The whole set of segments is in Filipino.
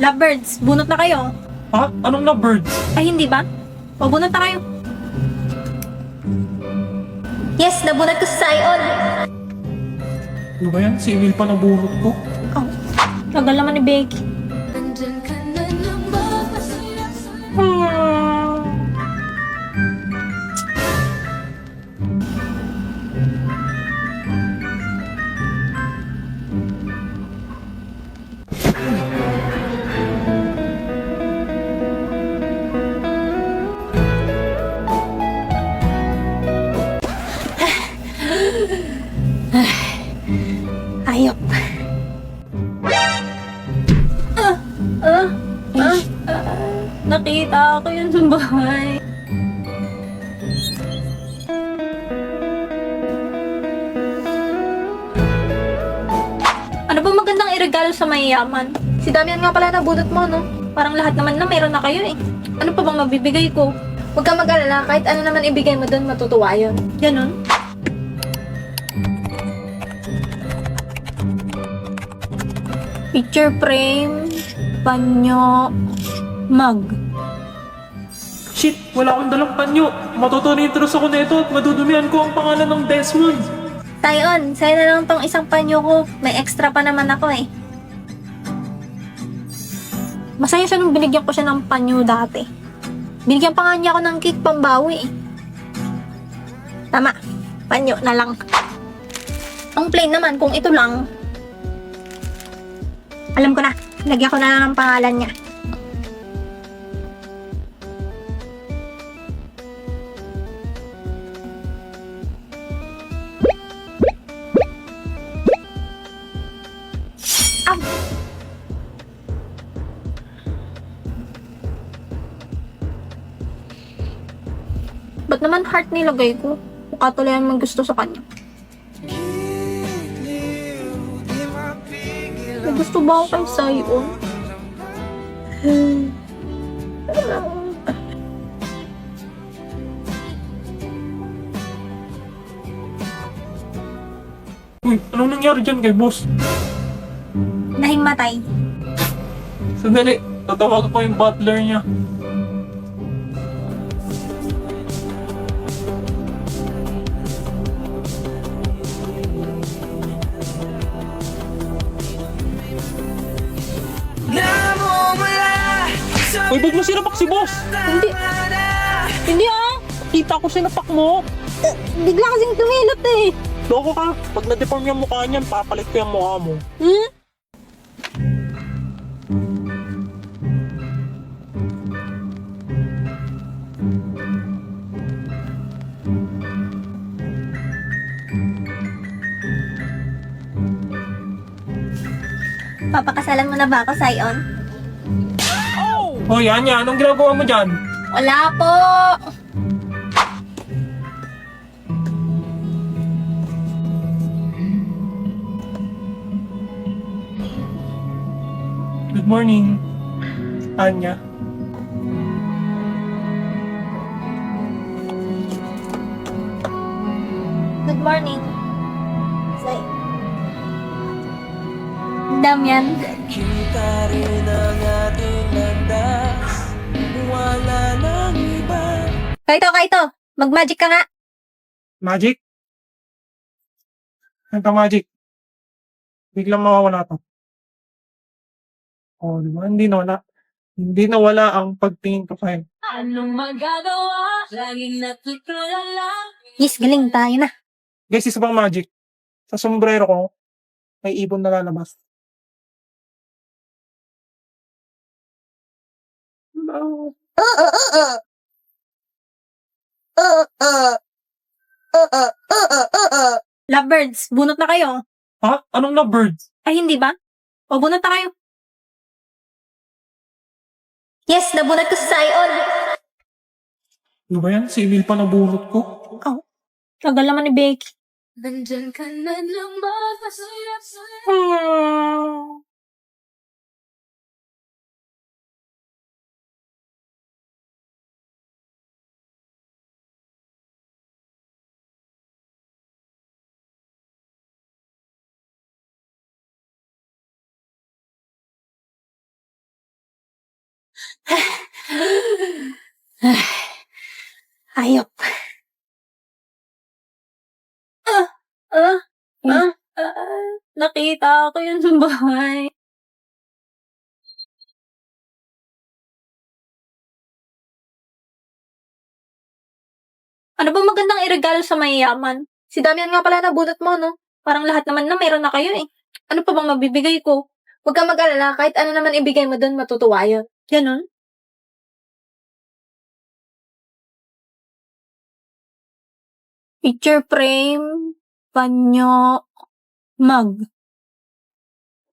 Lovebirds, bunot na kayo. Ha? Anong lovebirds? Ay, hindi ba? O, bunot na kayo. Yes, nabunot ko sa Sion. Ano ba yan? Si Emil pa nabunot ko. Oh, tagal naman ni Becky. Ayop. Nakita ko yun sa bahay. Ano ba magandang iregalo sa mayayaman? Si Damian nga pala nabunot mo, no? Parang lahat naman na meron na kayo eh. Ano pa bang mabibigay ko? Huwag kang mag-alala, kahit ano naman ibigay mo doon, matutuwa yun. Ganon? Picture frame, panyo, mug. Shit! Wala akong dalang panyo. Matutunitros ako nito at madudumihan ko ang pangalan ng Desmond. Tayon, sa'yo na lang tong isang panyo ko. May extra pa naman ako eh. Masaya siya nung binigyan ko siya ng panyo dati. Binigyan pa nga niya ako ng cake pambawi eh. Tama, panyo na lang. Ang plain naman, kung ito lang, alam ko na, lagyan ko na lang ang pangalan niya. Ah! Ba't naman heart nilagay ko? Mukha tuloy ang gusto sa kanya. May gusto ba ako kay Sion? Uy, anong nangyari dyan kay boss? Nahimatay. Sandali, tatawagan ko yung butler niya. Uy, ba't mo sinapak si boss? Hindi. Hindi ah. Kita ko sinapak mo. Bigla kasing tumilot eh. Loko ka. Pag na-deform yung mukha niyan, papalit ko yung mukha mo. Hmm? Papakasalan mo na ba ako, Sion? Hoy, Anya, anong ginagawa mo dyan? Wala po. Good morning, Anya. Good morning. Say. Damian. Kita rin ang ating landas, wala nang iba. Kaito. Mag-magic ka nga. Magic? Ano ka magic? Biglang mawawala to. Oh, di ba? Hindi nawala ang pagtingin ko sa'yo. Anong magagawa? Laging natutulala. Yes, galing tayo na. Guys, isa pang magic. Sa sombrero ko, may ibon na lalabas. No. Lovebirds, bunot na kayo. Ha? Anong lovebirds? Ay, hindi ba? O, bunot na kayo. Yes, nabunot ko sa Sion. Ano ba yan? Si Emil pa nabunot ko. Oh, tagal naman ni Becky. Nandyan ka na naman, masaya-saya. Hmm. Hayop. Ah, nakita ko yun sa bahay. Ano ba magandang iregalo sa mayayaman? Si Damian nga pala nabunot mo, no? Parang lahat naman na meron na kayo eh. Ano pa bang mabibigay ko? Huwag kang mag-alala, kahit ano naman ibigay mo doon, matutuwa yun. Ganon? Picture frame, panyo, mug.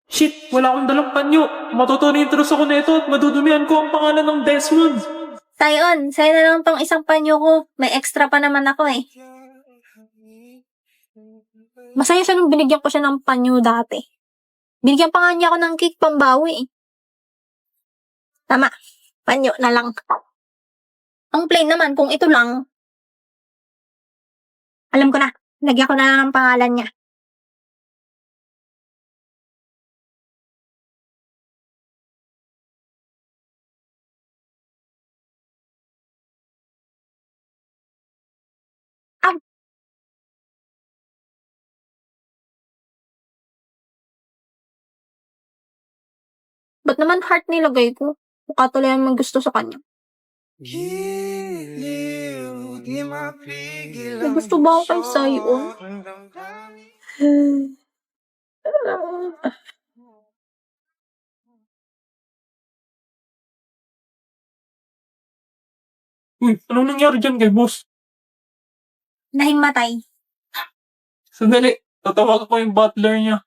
Shit, wala akong dalang panyo. Matutunin-intros ako nito at madudumihan ko ang pangalan ng Desmond. Sayon, sa'yo na lang tong isang panyo ko. May extra pa naman ako eh. Masaya siya nung binigyan ko siya ng panyo dati. Binigyan pa nga niya ako ng cake pambawi eh. Tama, panyo na lang. Ang plain naman, kung ito lang, alam ko na, lagyan ko na lang ng pangalan niya. Ba't naman heart nilagay ko? Mukha tuloy ang gusto sa kanya. Giliw, di mapigil May gusto ba ako kay Sayon? Uy, anong nangyari dyan kay boss? Nahimatay. Sandali, tatawag ko yung butler niya.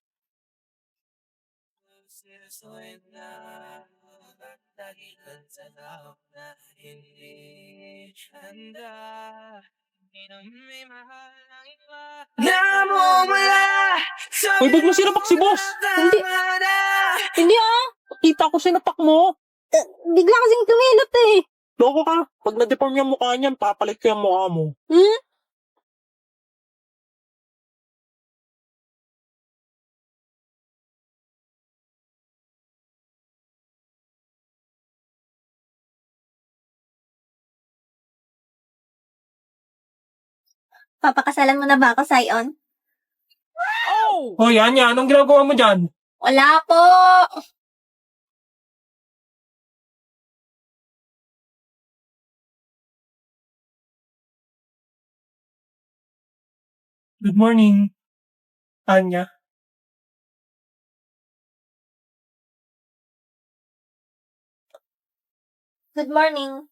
Uy, ba't mo sinapak si boss? Hindi ah! Kita ko sinapak mo. Bigla kasing tumilot eh. Loko ka. Pag na-deform yung mukha niyan, papalit ko yung mukha mo. Hmm? Papakasalan mo na ba ako, Sayon? Hoy, Anya, anong ginagawa mo dyan? Wala po! Good morning, Anya. Good morning.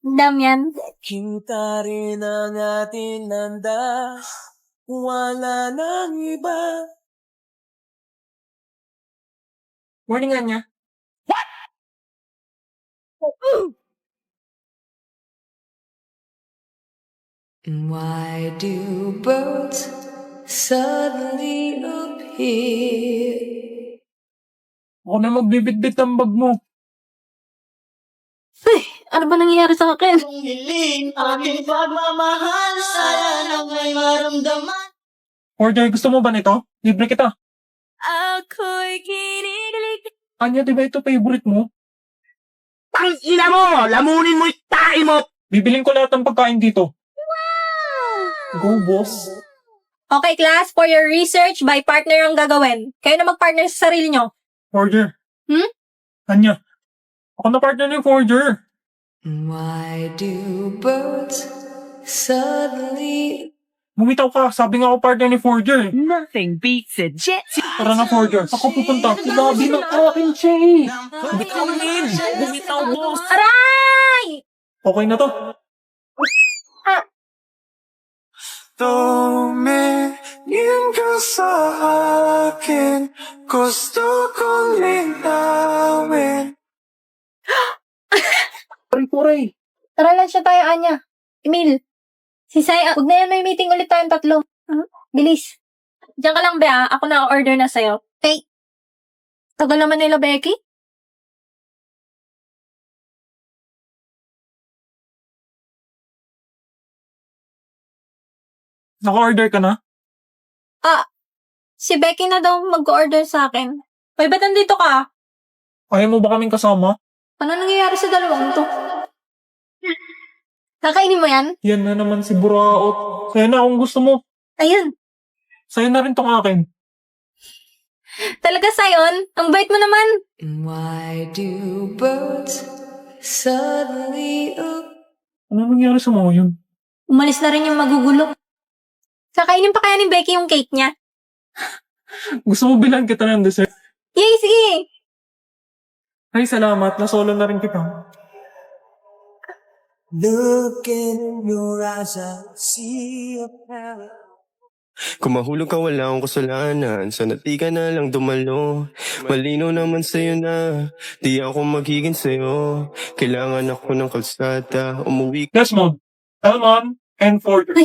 Damian, Kita rin ang ating landas, wala nang iba. Morning, Anya. Why do birds suddenly appear? Ako na magbibitbit ng bag mo. Ano ba nangyayari sa akin? Kung hiling aking pagmamahal, sana may maramdaman. Order, gusto mo ba nito? Libre kita. Ako'y kinikilig. Anya, di ba ito favorite mo? Tang ina mo! Lamunin mo yung tae mo! Bibiling ko lahat ng pagkain dito. Go, boss. Okay, class, for your research, by partner ang gagawin. Kayo na mag-partner sa sarili nyo. Order. Hmm? Anya, ako na partner ng Forger. Why do birds suddenly... Bumitaw ka, sabi nga ako partner ni Forger. Nothing beats a jet. Tara na, Forger. Ako pupunta. Sinabi ng akin siya eh. Bumitaw min. Bumitaw, boss. Aray! Okay na to. Tumingin ka sa akin, gusto kong linawin. Pare-pare. Tara lang siya tayo, Anya. Emil. Si Sai, huwag na yan, may meeting ulit tayong tatlo. Bilis. Diyan ka lang, Bea. Ako na order na sa'yo. Okay. Tagal naman nila, Becky. Naka-order ka na? Si Becky na daw mag-order sa akin. Hoy, ba't nandito ka? Ayaw mo ba kaming kasama? Ano nangyayari sa dalawang to? Kakainin mo yan? Yan na naman si Buraot. Sa'yo na kung gusto mo. Ayun. Sa'yo na rin tong akin. Talaga, Sayon? Ang bait mo naman. And why do birds suddenly Ano nangyari sa mga yun? Umalis na rin yung magugulo. Kakainin pa kaya ni Becky yung cake niya? Gusto mo bilhan kita ng dessert? Yay, sige! Ay, salamat. Nasolo na rin kita. Looking in your eyes, I see a paradise. Kung mahulog ka wala akong kasalanan, sana di ka na lang dumalo. Malino naman sa'yo na, di ako magiging sa'yo. Kailangan ako ng kalsada, umuwi Desmond, Elmon, and Porter.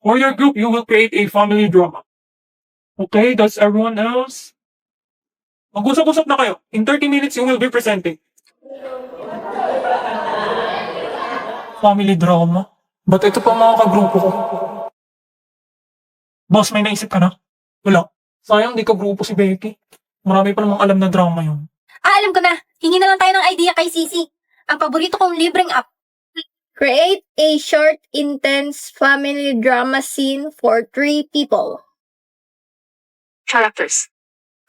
For your group, you will create a family drama. Okay, that's everyone else. Mag-usap-usap na kayo. In 30 minutes, you will be presenting. Family drama? Ba't ito pa mga kagrupo ko? Boss, may naisip ka na? Wala. Sayang, di ka grupo si Becky. Marami pa namang alam na drama yun. Alam ko na. Hingi na lang tayo ng idea kay Sisi. Ang paborito kong libreng app. Create a short, intense family drama scene for 3 people. Characters.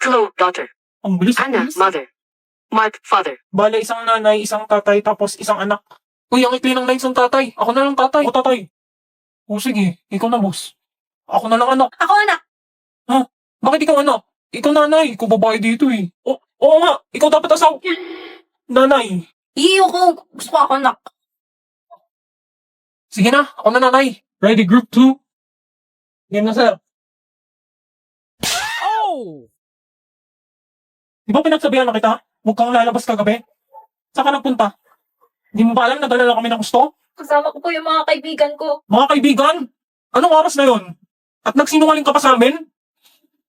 Chloe, daughter. Ang bilis. Anna, mother. Mark, father. Bale, isang nanay, isang tatay, tapos isang anak. Uy, ang ikli ng lines ng tatay. Ako na lang tatay. O tatay. O sige, ikaw na boss. Ako na lang anak. Ako anak. Bakit ikaw anak? Ikaw nanay. Ikaw babae dito eh. Oo nga. Ikaw dapat asaw. Nanay. Iyo ko. Gusto ko ako, anak. Sige na. Ako na nanay. Ready, group 2. Game na sir. Oh! Di ba pinagsabihan na kita? Huwag kang lalabas kagabi. Saan ka nagpunta? Di mo ba alam na dala lang kami ng gusto? Kasama ko po yung mga kaibigan ko. Mga kaibigan? Anong oras na yon? At nagsinungaling ka pa sa amin?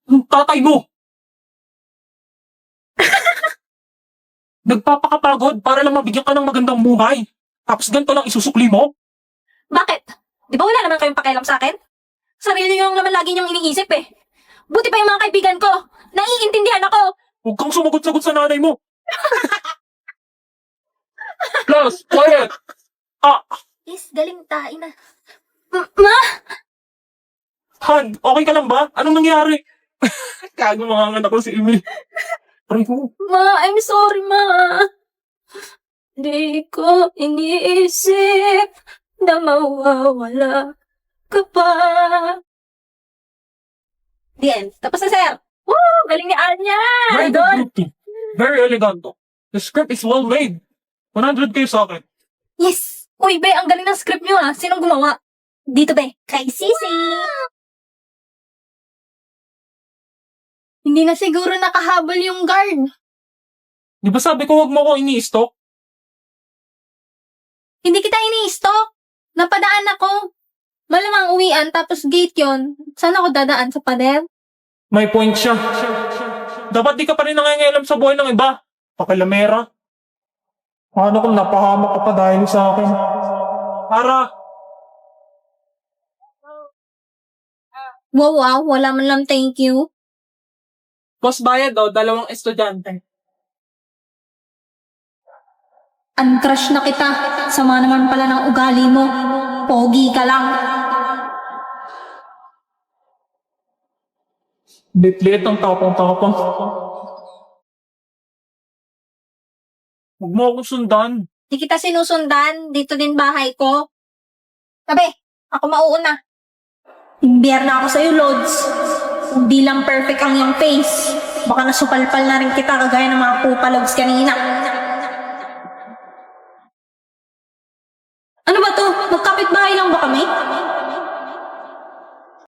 Yung tatay mo. Nagpapakapagod para lang mabigyan ka ng magandang buhay. Tapos ganito lang isusukli mo? Bakit? Di ba wala naman kayong pakialam sa akin? Sarili nyo lang naman lagi niyong iniisip eh. Buti pa yung mga kaibigan ko. Naiintindihan ako. Huwag kang sumagot-sagot sa nanay mo. Plus, quiet. Yes, galing tayo na. Ma? Han, okay ka lang ba? Anong nangyari? Kago mga anak ko si Emil. Aray ko. Ma, I'm sorry, ma. Di ko iniisip na mawawala ka pa. The end. Tapos na, sir. Woo! Galing ni Anya! Very Idol! good group team. Very eleganto. The script is well made. 100 kayo sa akin. Yes! Uy, be, ang galing ng script nyo ah. Sinong gumawa? Dito, be. Kay Sisi! Hindi na siguro nakahabol yung guard. Di ba sabi ko huwag mo ko ini-stalk? Hindi kita ini-stalk. Napadaan ako. Malamang uwian, tapos gate yon. Saan ako dadaan sa pader? May point siya. Dapat di ka pa rin nangangialam sa buhay ng iba. Pakilamera. Paano kung napahamak ka pa dahil sa akin? Para, Wow, wala man lang thank you. boss bayad daw, 2 estudyante. Uncrush na kita. Sama naman pala ng ugali mo. Pogi ka lang. Bitlit ang tapang-tapang. Huwag mo akong sundan. Di kita sinusundan. Dito din bahay ko. Sabi, ako mauuna. Imbiyer na ako sa'yo, Lods. Hindi lang perfect ang iyong face. Baka nasupalpal na rin kita kagaya ng mga pupalogs kanina. Ano ba to? Magkapit bahay lang ba kami?